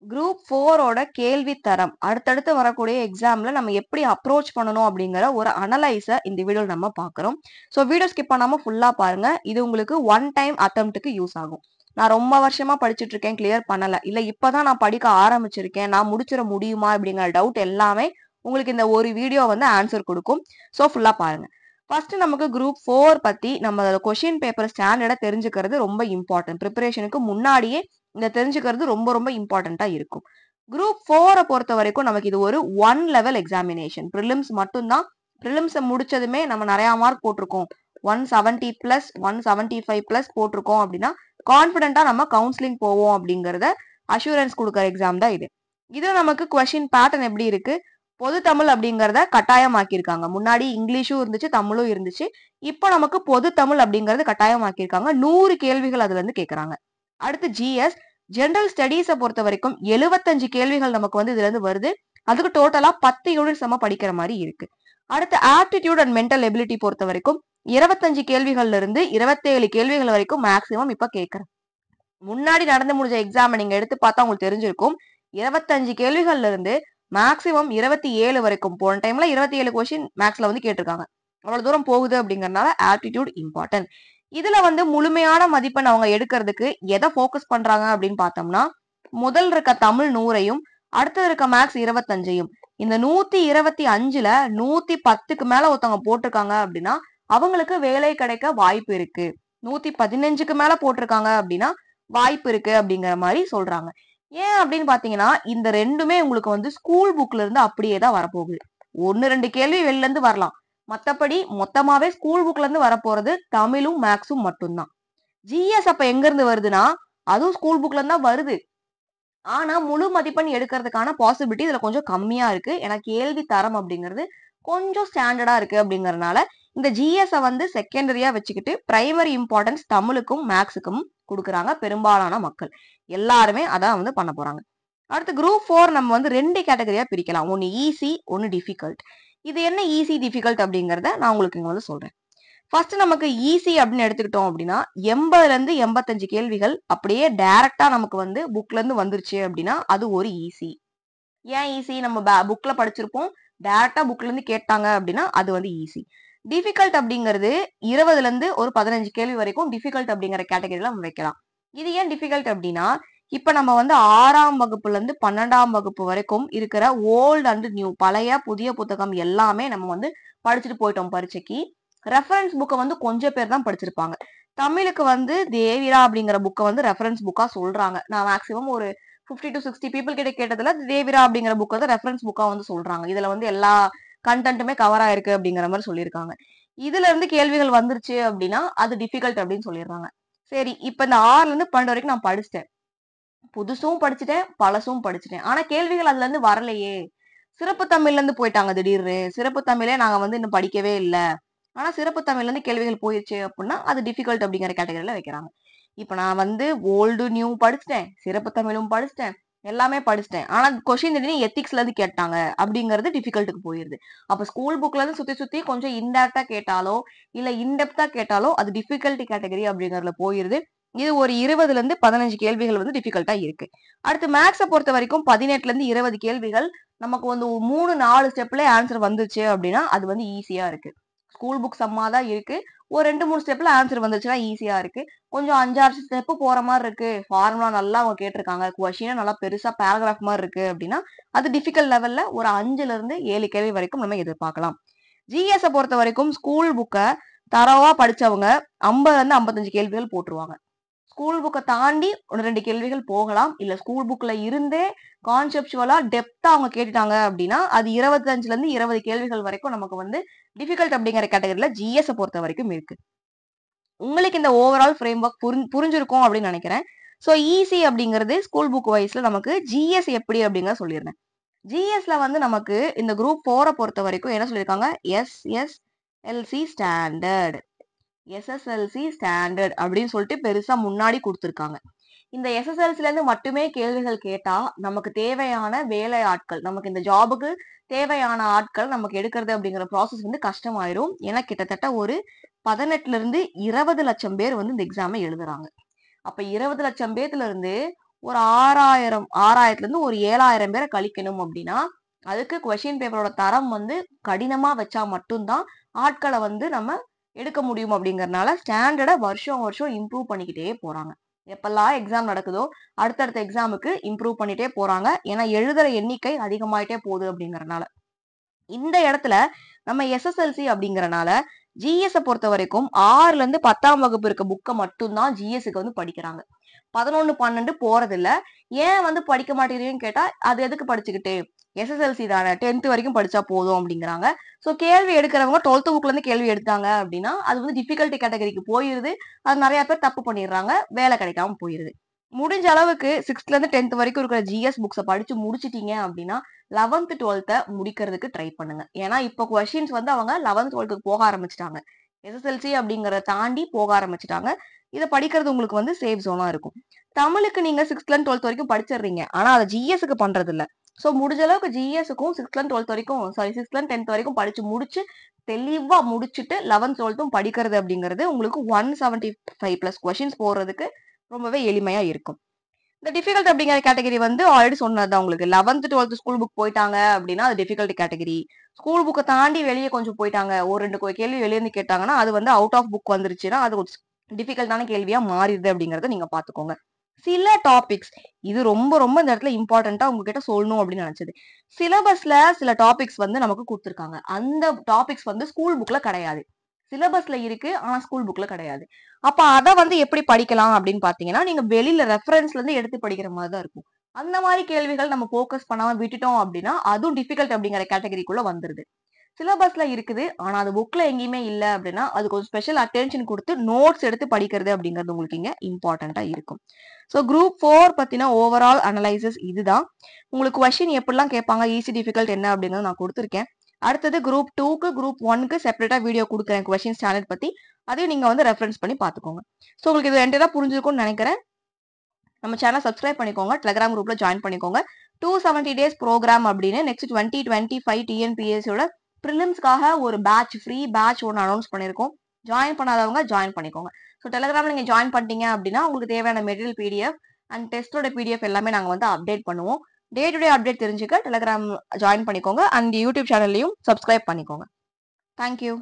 Group 4 ஓட கேள்வி தரம் அடுத்தடுத்து வரக்கூடிய எக்ஸாம்ல நம்ம எப்படி அப்ரோச் பண்ணணும் அப்படிங்கிற ஒரு அனலைஸ இந்த வீடியோல நம்ம பார்க்குறோம். ஸோ வீடியோ ஸ்கிப் பண்ணாம ஃபுல்லா பாருங்க. இது உங்களுக்கு ஒன் டைம் அட்டெம்ப்ட்க்கு யூஸ் ஆகும். நான் ரொம்ப வருஷமா படிச்சுட்டு இருக்கேன், கிளியர் பண்ணல. இல்ல இப்பதான் நான் படிக்க ஆரம்பிச்சிருக்கேன், நான் முடிச்சிட முடியுமா அப்படிங்கிற டவுட் எல்லாமே உங்களுக்கு இந்த ஒரு வீடியோ வந்து ஆன்சர் கொடுக்கும். ஸோ ஃபுல்லா பாருங்க. ஃபர்ஸ்ட் நமக்கு குரூப் 4 பத்தி நம்ம கொஸ்டின் பேப்பர் ஸ்டாண்டர்டை தெரிஞ்சுக்கிறது ரொம்ப இம்பார்ட்டன்ட். ப்ரிப்பரேஷனுக்கு முன்னாடியே இத தெரிஞ்சுக்கிறது ரொம்ப ரொம்ப இம்பார்ட்டன்ட்டா இருக்கும். குரூப் 4 பொறுத்த வரைக்கும் நமக்கு இது ஒரு 1 லெவல் எக்ஸாமினேஷன். பிரிலிம்ஸ் மட்டும்தான். பிரிலிம்ஸ முடிச்சதுமே நம்ம நிறைய மார்க் போட்டிருக்கோம். 170 பிளஸ் 175 பிளஸ் போட்டிருக்கோம் அப்படின்னா கான்பிடென்ட்டா நம்ம கவுன்சிலிங் போவோம் அப்படிங்கறத அஷூரன்ஸ் கொடுக்குற எக்ஸாம் தான் இது. இது நமக்கு கொஸ்டின் பேட்டர்ன் எப்படி இருக்கு? பொது தமிழ் அப்படிங்கறத கட்டாயமாக்கியிருக்காங்க. முன்னாடி இங்கிலீஷும் இருந்துச்சு, தமிழும் இருந்துச்சு. இப்போ நமக்கு பொது தமிழ் அப்படிங்கறது கட்டாயமாக்கியிருக்காங்க. 100 கேள்விகள் அதுல இருந்து கேக்குறாங்க. அடுத்து ஜிஎஸ் ஜெனரல் ஸ்டடீஸை பொறுத்த வரைக்கும் 75 கேள்விகள் நமக்கு வந்து இதுல இருந்து வருது. அதுக்கு டோட்டலா 10 யூனிட்ஸ் நம்ம படிக்கிற மாதிரி இருக்கு. அடுத்து ஆப்டிடியூட் அண்ட் மென்டல் எபிலிட்டி பொறுத்த வரைக்கும் 25 கேள்விகள்ல இருந்து 27 கேள்விகள் வரைக்கும் மேக்சிமம் இப்ப கேட்கறேன். முன்னாடி நடந்து முடிஞ்ச எக்ஸாம் நீங்க எடுத்து பார்த்தா உங்களுக்கு தெரிஞ்சிருக்கும். 25 கேள்விகள்ல இருந்து மேக்சிமம் 27 வரைக்கும். போன டைம்ல 27 கொஸ்டின் மேக்ஸ்ல வந்து கேட்டிருக்காங்க. அவ்வளவு தூரம் போகுது அப்படிங்கறதுனால ஆப்டிடியூட் இம்பார்ட்டன்ட். இதுல வந்து முழுமையான மதிப்பெண் அவங்க எடுக்கிறதுக்கு எதை போக்கஸ் பண்றாங்க அப்படின்னு பார்த்தோம்னா, முதல் இருக்க தமிழ் 100ஐயும் அடுத்தது இருக்க மேக்ஸ் 25ஐயும் இந்த 125ல 110க்கு மேல ஒருத்தவங்க போட்டிருக்காங்க அப்படின்னா அவங்களுக்கு வேலை கிடைக்க வாய்ப்பு இருக்கு. 115க்கு மேல போட்டிருக்காங்க அப்படின்னா வாய்ப்பு இருக்கு அப்படிங்கிற மாதிரி சொல்றாங்க. ஏன் அப்படின்னு பாத்தீங்கன்னா இந்த ரெண்டுமே உங்களுக்கு வந்து ஸ்கூல் புக்ல இருந்து அப்படியே தான் வரப்போகுது. 1-2 கேள்வி வெளில இருந்து வரலாம். மத்தபடி மொத்தமாவே ஸ்கூல் புக்ல இருந்து வரப்போறது தமிழும் மேக்ஸும் மட்டும்தான். ஜிஎஸ் அப்ப எங்க இருந்து வருதுன்னா அதுவும் ஸ்கூல் புக்ல இருந்து தான் வருது. ஆனா முழு மதிப்பெண் எடுக்கிறதுக்கான பாசிபிலிட்டி இதுல கொஞ்சம் கம்மியா இருக்கு. ஏன்னா கேள்வி தரம் அப்படிங்கிறது கொஞ்சம் ஸ்டாண்டர்டா இருக்கு அப்படிங்கறதுனால இந்த ஜிஎஸ் வந்து செகண்டரியா வச்சுக்கிட்டு பிரைமரி இம்பார்ட்டன்ஸ் தமிழுக்கும் மேக்ஸுக்கும் கொடுக்குறாங்க பெரும்பாலான மக்கள். எல்லாருமே அதான் வந்து பண்ண போறாங்க. அடுத்து குரூப் 4 நம்ம வந்து 2 கேட்டகரியா பிரிக்கலாம். ஒன்னு ஈஸி, ஒன்னு டிஃபிகல்ட். இது என்ன ஈஸி டிஃபிகல்ட் அப்படிங்கறத நான் உங்களுக்கு இங்க வந்து சொல்றேன். ஃபர்ஸ்ட் நமக்கு ஈஸி அப்படின்னு எடுத்துக்கிட்டோம் அப்படின்னா 80ல இருந்து 85 கேள்விகள் அப்படியே டைரக்டா நமக்கு வந்து புக்ல இருந்து வந்துருச்சு அப்படின்னா அது ஒரு ஈஸி. ஏன் ஈஸி? நம்ம புக்ல படிச்சிருப்போம், டைரக்டா புக்ல இருந்து கேட்டாங்க அப்படின்னா அது வந்து ஈஸி. டிஃபிகல்ட் அப்படிங்கிறது 20ல இருந்து ஒரு 15 கேள்வி வரைக்கும் டிஃபிகல்ட் அப்படிங்கிற கேட்டகரியில நம்ம வைக்கலாம். இது ஏன் டிஃபிகல்ட் அப்படின்னா இப்ப நம்ம வந்து 6ஆம் வகுப்புல இருந்து 12ஆம் வகுப்பு வரைக்கும் இருக்கிற ஓல்ட் அண்ட் நியூ பழைய புதிய புத்தகம் எல்லாமே நம்ம வந்து படிச்சுட்டு போயிட்டோம் பரீட்சைக்கு. ரெஃபரன்ஸ் புக்கை வந்து கொஞ்சம் பேர் தான் படிச்சிருப்பாங்க. தமிழுக்கு வந்து தேவிரா அப்படிங்கிற புக்கை வந்து ரெஃபரன்ஸ் புக்கா சொல்றாங்க. நான் மேக்சிமம் ஒரு 50 to 60 பீப்புள் கிட்ட கேட்டதுல தேவிரா அப்படிங்கிற புக் வந்து ரெஃபரன்ஸ் புக்கா வந்து சொல்றாங்க. இதுல வந்து எல்லா கண்டென்ட்டுமே கவர் ஆயிருக்கு அப்படிங்கிற மாதிரி சொல்லியிருக்காங்க. இதுல இருந்து கேள்விகள் வந்துருச்சு அப்படின்னா அது டிஃபிகல்ட் அப்படின்னு சொல்லிடுறாங்க. சரி, இப்ப இந்த 6ல இருந்து 12 வரைக்கும் நான் படிச்சிட்டேன். புதுசும் படிச்சுட்டேன், பழசும் படிச்சுட்டேன். ஆனா கேள்விகள் அதுல இருந்து வரலையே. சிறப்பு தமிழ்ல இருந்து போயிட்டாங்க திடீர்னு. சிறப்பு தமிழே நாங்க வந்து இன்னும் படிக்கவே இல்ல. ஆனா சிறப்பு தமிழ்ல இருந்து கேள்விகள் போயிருச்சு அப்படின்னா அது டிஃபிகல்ட் அப்படிங்கிற கேட்டகரியில வைக்கிறாங்க. இப்ப நான் வந்து ஓல்டு நியூ படிச்சுட்டேன், சிறப்பு தமிழும் படிச்சுட்டேன், எல்லாமே படிச்சுட்டேன். ஆனா கொஸ்டின் திடீர்னு எத்திக்ஸ்ல இருந்து கேட்டாங்க அப்படிங்கிறது டிஃபிகல்ட்டுக்கு போயிருது. அப்ப ஸ்கூல் புக்ல இருந்து சுத்தி சுத்தி கொஞ்சம் இன்டேரக்டா கேட்டாலோ இல்ல இன்டெப்தா கேட்டாலோ அது டிஃபிகல்ட்டி கேட்டகரி அப்படிங்கறதுல போயிருது. இது ஒரு 20ல இருந்து 15 கேள்விகள் வந்து டிஃபிகல்ட்டா இருக்கு. அடுத்து மேக்ஸை பொறுத்த வரைக்கும் 18ல இருந்து 20 கேள்விகள் நமக்கு வந்து 3-4 ஸ்டெப்ல ஆன்சர் வந்துச்சு அப்படின்னா அது வந்து ஈஸியா இருக்கு. ஸ்கூல் புக் சம்மா தான் இருக்கு. ஒரு 2-3 ஸ்டெப்ல ஆன்சர் வந்துச்சுன்னா ஈஸியா இருக்கு. கொஞ்சம் 5-6 ஸ்டெப் போற மாதிரி இருக்கு, ஃபார்முலா நல்லா அவங்க கேட்டிருக்காங்க, கொஸ்டின் நல்லா பெருசா பேராகிராஃப் மாதிரி இருக்கு அப்படின்னா அது டிஃபிகல்ட் லெவல்ல ஒரு 5ல இருந்து 7 கேள்வி வரைக்கும் நம்ம எதிர்பார்க்கலாம். ஜிஎஸ் பொறுத்த வரைக்கும் ஸ்கூல் புக்கை தரவா படிச்சவங்க 50ல இருந்து 55 கேள்விகள் போட்டுருவாங்க. ஸ்கூல் புக்கை தாண்டி 1-2 கேள்விகள் போகலாம். இல்ல ஸ்கூல் புக்ல இருந்தே கான்செப்சுவலா டெப்தா அவங்க கேட்டுட்டாங்க அப்படின்னா அது 25ல இருந்து 20 கேள்விகள் வரைக்கும் நமக்கு வந்து டிஃபிகல்ட் அப்படிங்கிற கேட்டகரியில ஜிஎஸ் பொறுத்த வரைக்கும் இருக்கு. உங்களுக்கு இந்த ஓவரால் ஃப்ரேம் ஒர்க் புரிஞ்சிருக்கும் அப்படின்னு நினைக்கிறேன். ஸோ ஈஸி அப்படிங்கிறது ஸ்கூல் புக் வைஸ்ல நமக்கு ஜிஎஸ் எப்படி அப்படிங்கிறத சொல்லியிருந்தேன். ஜிஎஸ்ல வந்து நமக்கு இந்த குரூப் 4 பொறுத்த வரைக்கும் என்ன சொல்லியிருக்காங்க, எஸ்எஸ்எல்சி ஸ்டாண்டர்ட். எஸ்எஸ்எல்சி ஸ்டாண்டர்ட் அப்படின்னு சொல்லிட்டு பெருசா முன்னாடி கொடுத்துருக்காங்க. இந்த எஸ்எஸ்எல்சில இருந்து மட்டுமே கேள்விகள் கேட்டா நமக்கு தேவையான வேலை ஆட்கள், நமக்கு இந்த ஜாபுக்கு தேவையான ஆட்கள் நமக்கு எடுக்கிறது அப்படிங்கிற ப்ராசஸ் வந்து கஷ்டமாயிரும். ஏன்னா கிட்டத்தட்ட ஒரு 18ல இருந்து 20 லட்சம் பேர் வந்து இந்த எக்ஸாமை எழுதுறாங்க. அப்ப 20 லட்சம் பேர்த்துல இருந்து ஒரு 6000 இருந்து ஒரு 7000 பேரை கழிக்கணும் அப்படின்னா அதுக்கு கொஸ்டின் பேப்பரோட தரம் வந்து கடினமா வச்சா மட்டும்தான் ஆட்களை வந்து நம்ம எடுக்க முடியும் அப்படிங்கறதுனால ஸ்டாண்டர்டை வருஷம் வருஷம் இம்ப்ரூவ் பண்ணிக்கிட்டே போறாங்க. எப்பெல்லாம் எக்ஸாம் நடக்குதோ அடுத்தடுத்த எக்ஸாமுக்கு இம்ப்ரூவ் பண்ணிட்டே போறாங்க. ஏன்னா எழுதுற எண்ணிக்கை அதிகமாயிட்டே போகுது அப்படிங்கறதுனால. இந்த இடத்துல நம்ம எஸ்எஸ்எல்சி அப்படிங்கறனால ஜிஎஸ் பொறுத்த வரைக்கும் 6ல இருந்து 10ஆம் வகுப்பு இருக்க புக்கை மட்டும்தான் ஜிஎஸ்க்கு வந்து படிக்கிறாங்க. 11, 12 போறது இல்ல. ஏன் வந்து படிக்க மாட்டேங்கிறீங்கன்னு கேட்டா அது எதுக்கு படிச்சுக்கிட்டு எஸ்எஸ்எல்சி தானே 10th வரைக்கும் படிச்சா போதும் அப்படிங்கிறாங்க. ஸோ கேள்வி எடுக்கிறவங்க 12th புக்ல இருந்து கேள்வி எடுத்தாங்க அப்படின்னா அது வந்து டிஃபிகல்ட்டி கேட்டகரிக்கு போயிருது. அது நிறைய பேர் தப்பு பண்ணிடுறாங்க, வேலை கிடைக்காம போயிருது. முடிஞ்ச அளவுக்கு 6th இருந்து 10th வரைக்கும் இருக்கிற ஜிஎஸ் புக்ஸை படிச்சு முடிச்சிட்டீங்க அப்படின்னா 11th 12th முடிக்கிறதுக்கு ட்ரை பண்ணுங்க. ஏன்னா இப்போ கொஸ்டின்ஸ் வந்து அவங்க 11th 12th போக ஆரம்பிச்சிட்டாங்க. எஸ்எஸ்எல்சி அப்படிங்கறத தாண்டி போக ஆரம்பிச்சிட்டாங்க. இதை படிக்கிறது உங்களுக்கு வந்து சேஃப் ஜோனா இருக்கும். தமிழுக்கு நீங்க 6th இருந்து 12th வரைக்கும் படிச்சிடுறீங்க, ஆனா அதை ஜிஎஸ்க்கு பண்றது இல்ல. ஸோ முடிஞ்ச அளவுக்கு ஜிஎஸ்க்கும் 6th இருந்து 12th வரைக்கும் 6th இருந்து 10th வரைக்கும் படிச்சு முடிச்சு தெளிவா முடிச்சுட்டு 11th 12th படிக்கிறது அப்படிங்கிறது உங்களுக்கு 175+ கொஸ்டின்ஸ் போடுறதுக்கு ரொம்பவே எளிமையா இருக்கும். இந்த டிஃபிகல்ட் அப்படிங்கிற கேட்டகரி வந்து ஆல்ரெடி சொன்னதுதான் உங்களுக்கு. 11th 12th ஸ்கூல் புக் போயிட்டாங்க அப்படின்னா அது டிஃபிகல்ட் கேட்டகரி. ஸ்கூல் புக்கை தாண்டி வெளியே கொஞ்சம் போயிட்டாங்க, ஒரு 2 கேள்வி வெளியே இருந்து கேட்டாங்கன்னா அது வந்து அவுட் ஆஃப் புக் வந்துருச்சுன்னா அது டிஃபிகல்ட்டான கேள்வியா மாறிடுது அப்படிங்கறத நீங்க பாத்துக்கோங்க. சில டாபிக்ஸ் இது ரொம்ப ரொம்ப இந்த இடத்துல இம்பார்ட்டன்டா உங்ககிட்ட சொல்லணும் அப்படின்னு நினைச்சது. சிலபஸ்ல சில டாபிக்ஸ் வந்து நமக்கு கொடுத்துருக்காங்க. அந்த டாபிக்ஸ் வந்து ஸ்கூல் புக்ல கிடையாது. சிலபஸ்ல இருக்கு, ஆனா ஸ்கூல் புக்ல கிடையாது. அப்ப அத வந்து எப்படி படிக்கலாம் அப்படின்னு பாத்தீங்கன்னா நீங்க வெளியில ரெஃபரன்ஸ்ல இருந்து எடுத்து படிக்கிற மாதிரி தான் இருக்கும். அந்த மாதிரி கேள்விகள் நம்ம போக்கஸ் பண்ணாம விட்டுட்டோம் அப்படின்னா அதுவும் டிஃபிகல்ட் அப்படிங்கிற கேட்டகரிக்குள்ள வந்துருது. சிலபஸ்ல இருக்குது, ஆனா அது புக்ல எங்கேயுமே இல்ல அப்படின்னா அது கொஞ்சம் ஸ்பெஷல் அட்டென்ஷன் கொடுத்து நோட்ஸ் எடுத்து படிக்கிறது அப்படிங்கிறது உங்களுக்கு இங்க இம்பார்ட்டன்டா இருக்கும். ஸோ குரூப் 4 பத்தின ஓவரால் அனலைசிஸ் இதுதான். உங்களுக்கு கொஸ்டின் எப்படிலாம் கேட்பாங்க, ஈஸி டிஃபிகல்ட் என்ன அப்படிங்கறது நான் கொடுத்துருக்கேன். அடுத்தது குரூப் 2க்கு குரூப் 1க்கு செப்பரேட்டா வீடியோ கொடுக்குறேன் கொஸ்டின் ஸ்டாண்டர்ட் பத்தி. அதையும் நீங்க வந்து ரெஃபரன்ஸ் பண்ணி பாத்துக்கோங்க. ஸோ உங்களுக்கு இது என்டரா புரிஞ்சிருக்கும்னு நினைக்கிறேன். நம்ம சேனல் சப்ஸ்கிரைப் பண்ணிக்கோங்க, டெலிகிராம் குரூப்ல ஜாயின் பண்ணிக்கோங்க. 270 days ப்ரோக்ராம் அப்படின்னு நெக்ஸ்ட் 2025 டிஎன்பிஎஸ்சியோட ப்ரிலிம்ஸ்க்காக ஒரு பேட்ச் ஃப்ரீ பேட்ச் ஒன்று அனௌன்ஸ் பண்ணியிருக்கோம். ஜாயின் பண்ணாதவங்க ஜாயின் பண்ணிக்கோங்க. ஸோ டெலிகிராம்ல நீங்க ஜாயின் பண்ணிட்டீங்க அப்படின்னா உங்களுக்கு தேவையான மெட்டீரியல் பிடிஎஃப் அண்ட் டெஸ்டோட பிடிஎஃப் எல்லாமே நாங்க வந்து அப்டேட் பண்ணுவோம். டே டு டே அப்டேட் தெரிஞ்சுக்க டெலிகிராம் ஜாயின் பண்ணிக்கோங்க அண்ட் யூடியூப் சேனல்லையும் சப்ஸ்கிரைப் பண்ணிக்கோங்க. தேங்க்யூ.